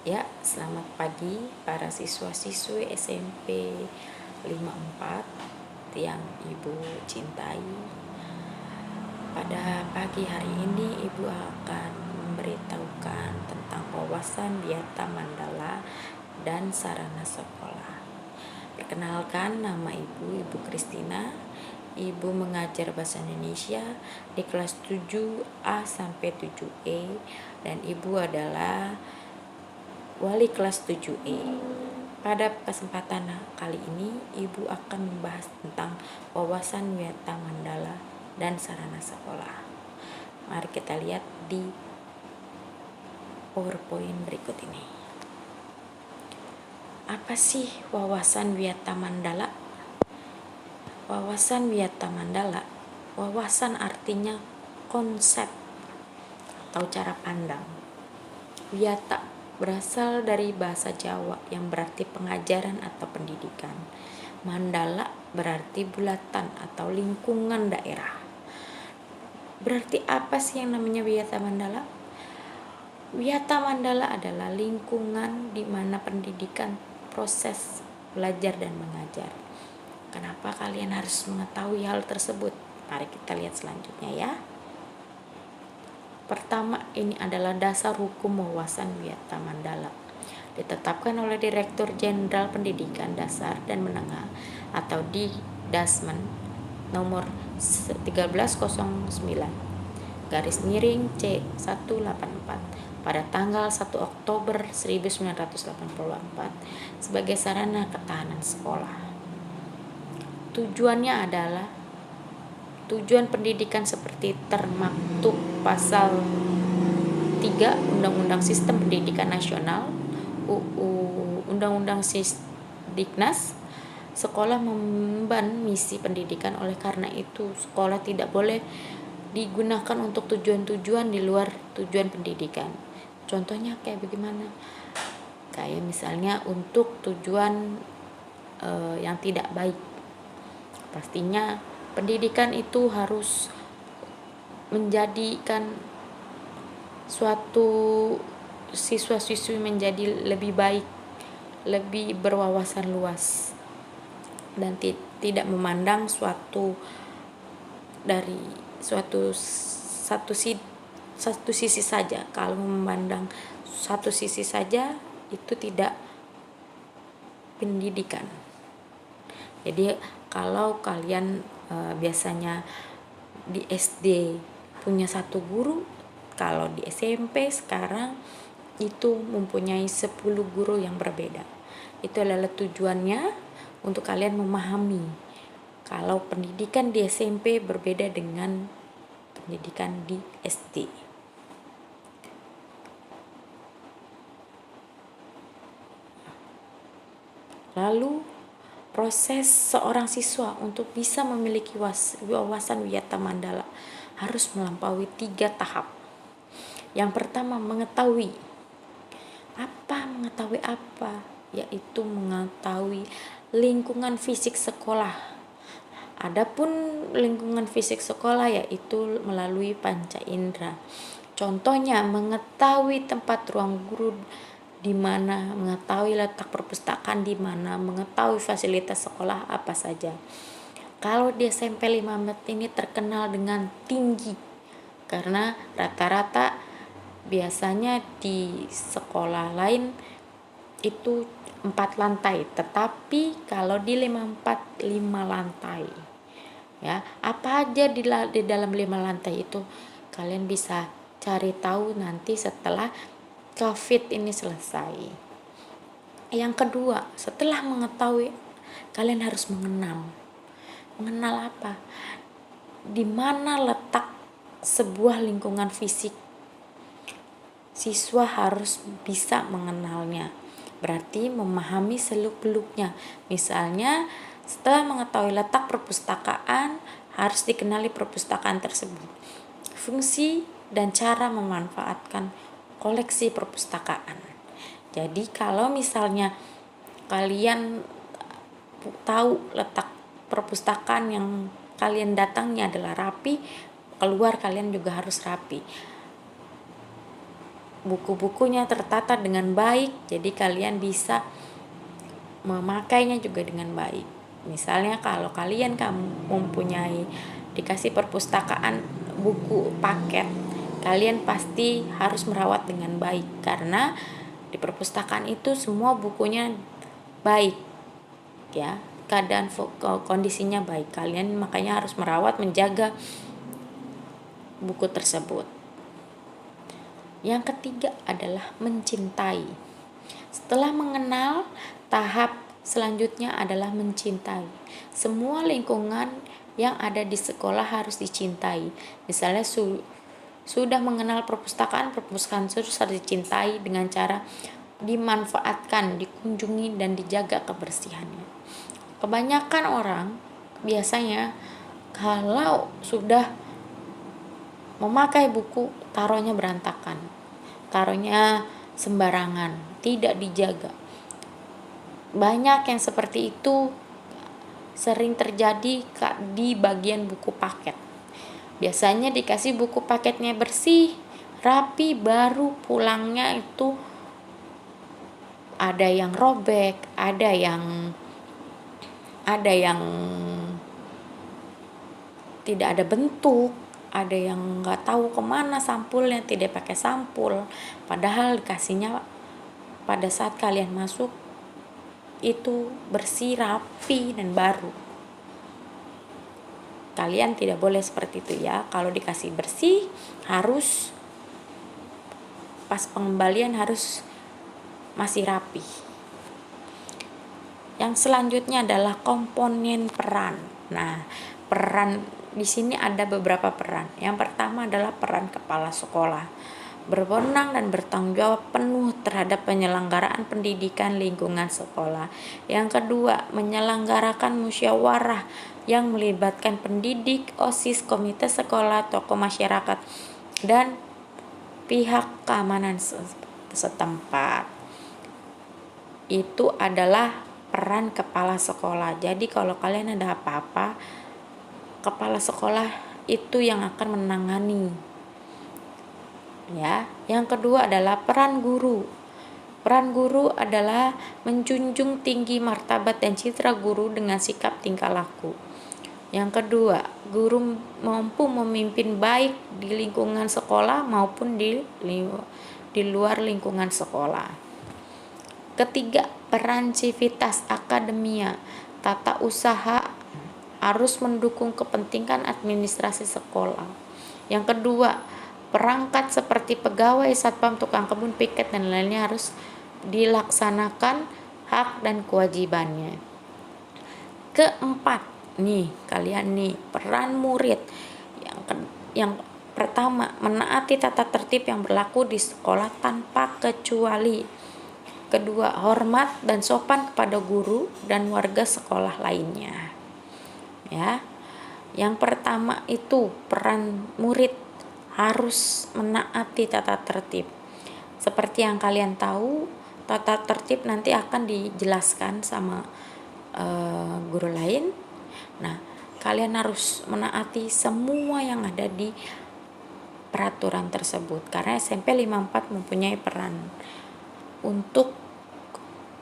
Ya, selamat pagi para siswa-siswi SMP 54 yang Ibu cintai. Pada pagi hari ini Ibu akan memberitahukan tentang wawasan Wiyata Mandala dan sarana sekolah. Perkenalkan, nama Ibu Kristina. Ibu mengajar bahasa Indonesia di kelas 7A sampai 7E dan Ibu adalah wali kelas 7E. Pada kesempatan kali ini, Ibu akan membahas tentang wawasan Wiyata Mandala dan sarana sekolah. Mari kita lihat di PowerPoint berikut ini. Apa sih wawasan Wiyata Mandala? Wawasan Wiyata Mandala, wawasan artinya konsep atau cara pandang. Wiyata berasal dari bahasa Jawa yang berarti pengajaran atau pendidikan. Mandala berarti bulatan atau lingkungan daerah. Berarti apa sih yang namanya Wiyata Mandala? Wiyata Mandala adalah lingkungan di mana pendidikan, proses belajar dan mengajar. Kenapa kalian harus mengetahui hal tersebut? Mari kita lihat selanjutnya ya. Pertama, ini adalah dasar hukum wawasan Wiyata Mandala. Ditetapkan oleh Direktur Jenderal Pendidikan Dasar dan Menengah atau Dikdasmen nomor 1309 garis miring C184 pada tanggal 1 Oktober 1984 sebagai sarana ketahanan sekolah. Tujuan pendidikan seperti termaktub pasal 3 Undang-Undang Sistem Pendidikan Nasional Undang-Undang Sisdiknas. Sekolah memban misi pendidikan, oleh karena itu sekolah tidak boleh digunakan untuk tujuan-tujuan di luar tujuan pendidikan. Contohnya kayak bagaimana? Kayak misalnya untuk tujuan yang tidak baik. Pastinya pendidikan itu harus menjadikan suatu siswa-siswi menjadi lebih baik, lebih berwawasan luas, dan tidak memandang satu sisi saja. Kalau memandang satu sisi saja itu tidak pendidikan. Jadi kalau kalian biasanya di SD punya satu guru, kalau di SMP sekarang itu mempunyai 10 guru yang berbeda. Itu adalah tujuannya untuk kalian memahami kalau pendidikan di SMP berbeda dengan pendidikan di SD. Lalu proses seorang siswa untuk bisa memiliki wawasan Wiyata Mandala harus melampaui 3 tahap. Yang pertama, mengetahui apa, yaitu mengetahui lingkungan fisik sekolah. Adapun lingkungan fisik sekolah yaitu melalui panca indera. Contohnya mengetahui tempat ruang guru di mana, mengetahui letak perpustakaan di mana, mengetahui fasilitas sekolah apa saja. Kalau di SMP 54 ini terkenal dengan tinggi karena rata-rata biasanya di sekolah lain itu 4 lantai, tetapi kalau di 54 5 lantai. Ya, apa aja di dalam 5 lantai itu kalian bisa cari tahu nanti setelah COVID ini selesai. Yang kedua, setelah mengetahui, kalian harus mengenal. Mengenal apa? Di mana letak sebuah lingkungan fisik? Siswa harus bisa mengenalnya. Berarti memahami seluk-beluknya. Misalnya, setelah mengetahui letak perpustakaan, harus dikenali perpustakaan tersebut. Fungsi dan cara memanfaatkan koleksi perpustakaan. Jadi kalau misalnya kalian tahu letak perpustakaan yang kalian datangi adalah rapi, keluar kalian juga harus rapi. buku-bukunya tertata dengan baik, jadi kalian bisa memakainya juga dengan baik. Misalnya kalau kalian mempunyai dikasih perpustakaan buku paket, kalian pasti harus merawat dengan baik, karena di perpustakaan itu semua bukunya baik, ya, keadaan kondisinya baik. Kalian makanya harus merawat, menjaga buku tersebut. Yang ketiga adalah mencintai. Setelah mengenal, tahap selanjutnya adalah mencintai. Semua lingkungan yang ada di sekolah harus dicintai. Misalnya sudah mengenal perpustakaan harus dicintai dengan cara dimanfaatkan, dikunjungi, dan dijaga kebersihannya. Kebanyakan orang biasanya kalau sudah memakai buku, taruhnya berantakan, taruhnya sembarangan, tidak dijaga. Banyak yang seperti itu sering terjadi di bagian buku paket. Biasanya dikasih buku paketnya bersih, rapi, baru pulangnya itu ada yang robek, ada yang tidak ada bentuk, ada yang nggak tahu kemana sampulnya, tidak pakai sampul, padahal dikasihnya pada saat kalian masuk itu bersih, rapi, dan baru. Kalian tidak boleh seperti itu ya. Kalau dikasih bersih, harus pas pengembalian harus masih rapi. Yang selanjutnya adalah komponen peran. Nah, peran di sini ada beberapa peran. Yang pertama adalah peran kepala sekolah, berwenang dan bertanggung jawab penuh terhadap penyelenggaraan pendidikan lingkungan sekolah. Yang kedua, menyelenggarakan musyawarah yang melibatkan pendidik, OSIS, komite sekolah, tokoh masyarakat, dan pihak keamanan setempat. Itu adalah peran kepala sekolah. Jadi kalau kalian ada apa-apa, kepala sekolah itu yang akan menangani. Ya, yang kedua adalah peran guru. Peran guru adalah menjunjung tinggi martabat dan citra guru dengan sikap tingkah laku. Yang kedua, guru mampu memimpin baik di lingkungan sekolah maupun di luar lingkungan sekolah. Ketiga, peran civitas akademia. Tata usaha harus mendukung kepentingan administrasi sekolah. Yang kedua, perangkat seperti pegawai, satpam, tukang kebun, piket, dan lainnya harus dilaksanakan hak dan kewajibannya. Keempat, kalian peran murid. Yang pertama, menaati tata tertib yang berlaku di sekolah tanpa kecuali. Kedua, hormat dan sopan kepada guru dan warga sekolah lainnya. Ya. Yang pertama itu peran murid harus menaati tata tertib. Seperti yang kalian tahu, tata tertib nanti akan dijelaskan sama guru lain. Nah, kalian harus menaati semua yang ada di peraturan tersebut, karena SMP 54 mempunyai peran untuk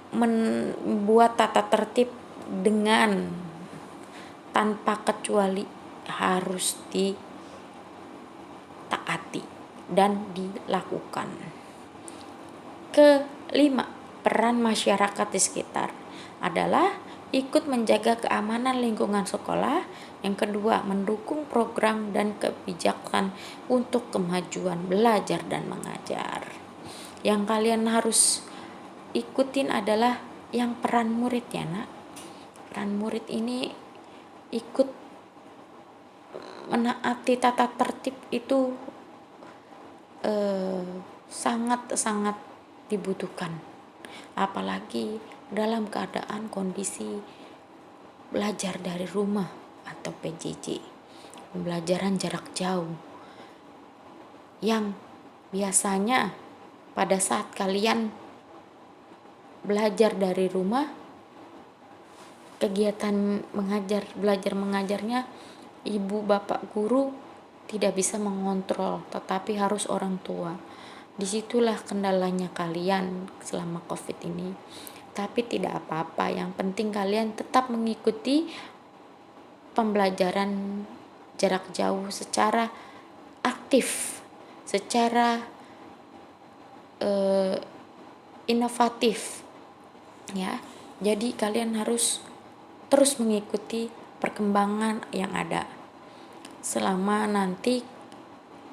membuat tata tertib dengan tanpa kecuali harus ditaati dan dilakukan. Kelima, peran masyarakat di sekitar adalah ikut menjaga keamanan lingkungan sekolah. Yang kedua, mendukung program dan kebijakan untuk kemajuan belajar dan mengajar. Yang kalian harus ikutin adalah yang peran murid ya nak. Peran murid ini ikut menaati tata tertib itu sangat-sangat dibutuhkan, apalagi dalam keadaan kondisi belajar dari rumah atau PJJ, pembelajaran jarak jauh, yang biasanya pada saat kalian belajar dari rumah, kegiatan belajar mengajarnya ibu bapak guru tidak bisa mengontrol, tetapi harus orang tua. Disitulah kendalanya kalian selama COVID ini. Tapi tidak apa-apa, yang penting kalian tetap mengikuti pembelajaran jarak jauh secara aktif, secara inovatif, ya. Jadi kalian harus terus mengikuti perkembangan yang ada. Selama nanti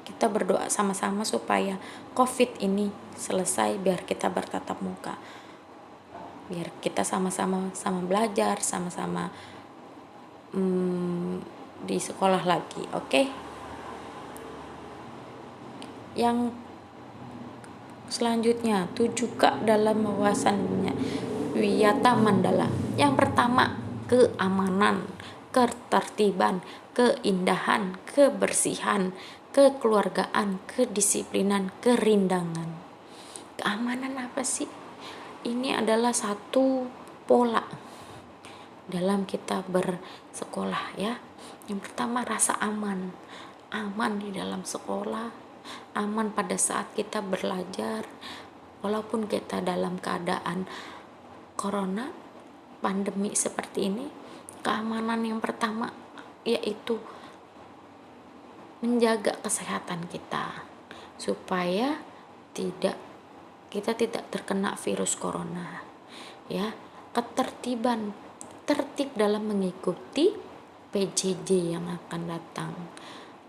kita berdoa sama-sama supaya COVID ini selesai, biar kita bertatap muka, biar kita sama-sama belajar, sama-sama di sekolah lagi, oke? Yang selanjutnya 7K dalam wawasannya Wiyata Mandala. Yang pertama, keamanan, ketertiban, keindahan, kebersihan, kekeluargaan, kedisiplinan, kerindangan. Keamanan apa sih? Ini adalah satu pola dalam kita bersekolah, ya. Yang pertama, rasa aman. Aman di dalam sekolah, aman pada saat kita belajar, walaupun kita dalam keadaan corona, pandemi seperti ini. Keamanan yang pertama yaitu menjaga kesehatan kita supaya kita tidak terkena virus corona, ya. Ketertiban, tertib dalam mengikuti PJJ yang akan datang.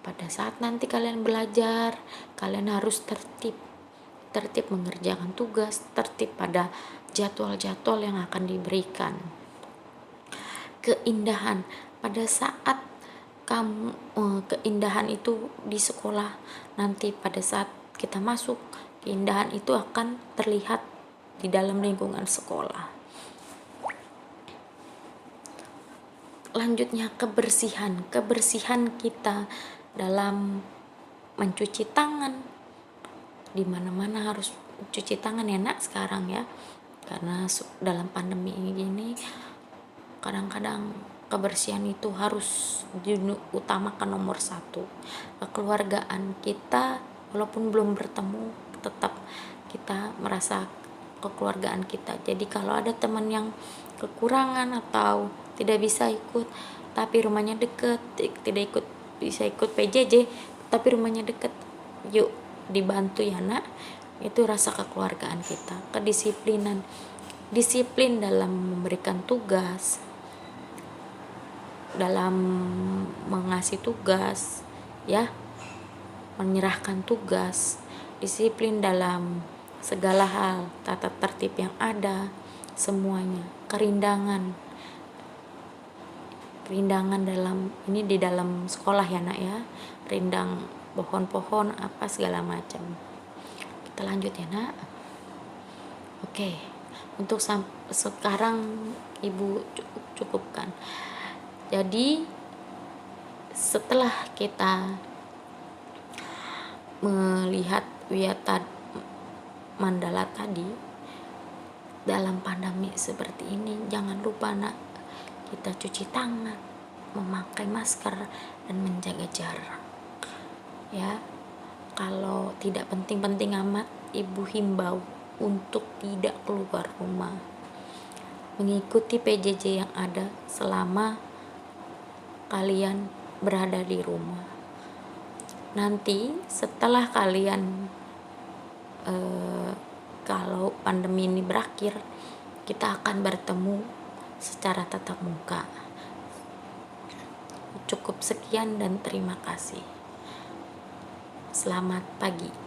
Pada saat nanti kalian belajar, kalian harus tertib mengerjakan tugas, tertib pada jadwal-jadwal yang akan diberikan. Keindahan, pada saat keindahan itu di sekolah, nanti pada saat kita masuk, keindahan itu akan terlihat di dalam lingkungan sekolah. Lanjutnya, kebersihan kita dalam mencuci tangan. Di mana-mana harus cuci tangan ya nak sekarang, ya, karena dalam pandemi ini kadang-kadang kebersihan itu harus diutamakan nomor 1. Kekeluargaan kita, walaupun belum bertemu, tetap kita merasa kekeluargaan kita. Jadi kalau ada teman yang kekurangan atau tidak bisa ikut tapi rumahnya dekat, tidak bisa ikut PJJ tapi rumahnya dekat, yuk dibantu ya nak. Itu rasa kekeluargaan kita. Kedisiplinan, disiplin dalam memberikan tugas, dalam mengasih tugas, ya, menyerahkan tugas, disiplin dalam segala hal, tata tertib yang ada, semuanya. Kerindangan dalam ini di dalam sekolah ya nak, ya, rindang pohon-pohon apa segala macam. Kita lanjut ya nak. Oke, untuk sekarang ibu cukupkan. Jadi setelah kita melihat Wiyata Mandala tadi, dalam pandemi seperti ini jangan lupa nak, kita cuci tangan, memakai masker, dan menjaga jarak, ya. Kalau tidak penting-penting amat, ibu himbau untuk tidak keluar rumah, mengikuti PJJ yang ada selama kalian berada di rumah. Nanti setelah kalian kalau pandemi ini berakhir, kita akan bertemu secara tatap muka. Cukup sekian dan terima kasih. Selamat pagi.